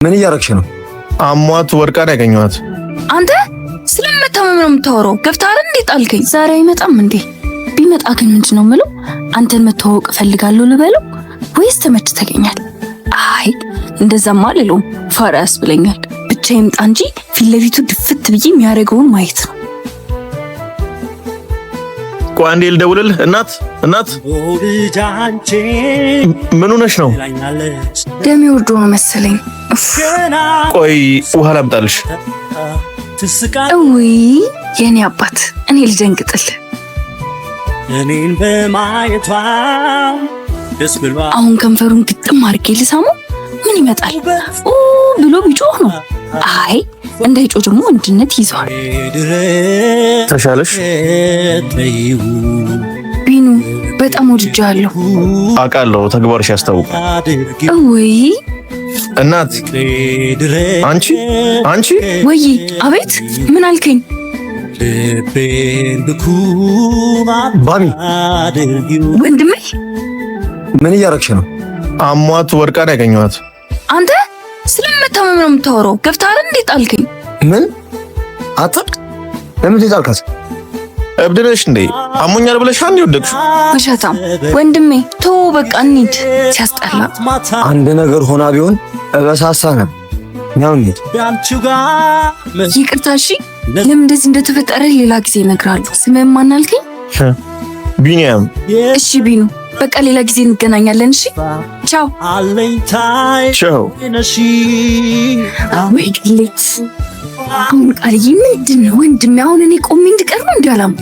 ምን እያረግሽ ነው? አሟት ወርቃን ያገኘኋት። አንተ ስለምታመም ነው የምታወራው? ገብተሃል እንዴ? ጣልከኝ። ዛሬ አይመጣም እንዴ? ቢመጣ ግን ምንድን ነው የምለው? አንተን መተዋወቅ እፈልጋለሁ ልበለው ወይስ ተመችተኸኛል? አይ እንደዛማ አልለውም፣ ፋራ ያስብለኛል። ብቻ ይምጣ እንጂ ፊት ለፊቱ ድፍት ብዬ የሚያደርገውን ማየት ነው። ቆይ አንዴ ልደውልልህ። እናት ምን ሆነሽ ነው? ደሜ ወርዶ መሰለኝ። ቆይ ውሃ ላምጣልሽ። እውይ የኔ አባት፣ እኔ ልደንግጥል። እኔን በማየቷ ደስ ብሏ አሁን ከንፈሩን ግጥም አድርጌ ልሳመው ምን ይመጣል? ኦ ብሎ ቢጮህ ነው። አይ እንዳይጮህ ደግሞ ወንድነት ይዘዋል። ተሻለሽ? ቢኑ በጣም ወድጃለሁ። አውቃለሁ፣ ተግባርሽ ያስታውቃል። እውይ እናት አንቺ ወይ አቤት፣ ምን አልከኝ? ባቢ ወንድሜ ምን እያረግሽ ነው? አሟት ወርቃን ያገኘኋት። አንተ ስለምታመም ነው የምታወራው? ገብተሃል እንዴ? ጣልከኝ። ምን አጥር ለምን ትጣልካት? እብድ ነሽ እንዴ? አሞኛል ብለሽ አንዴ ወደቅሽ። ውሸታም ወንድሜ፣ ቶ በቃ እንሂድ። ሲያስጠላ። አንድ ነገር ሆና ቢሆን እበሳሳ ነበር። ነው እንዴ? ይቅርታ እሺ። ለምን እንደዚህ እንደተፈጠረ ሌላ ጊዜ እነግርሃለሁ። ስምህን ማን አልከኝ? ቢኒያም። እሺ ቢኑ፣ በቃ ሌላ ጊዜ እንገናኛለን። እሺ ቻው። ቻው። ወይ ቅሌት። አሁን ቃልዬ ምንድን ነው ወንድሜ? አሁን እኔ ቆሜ እንድቀር ነው እንዲያላም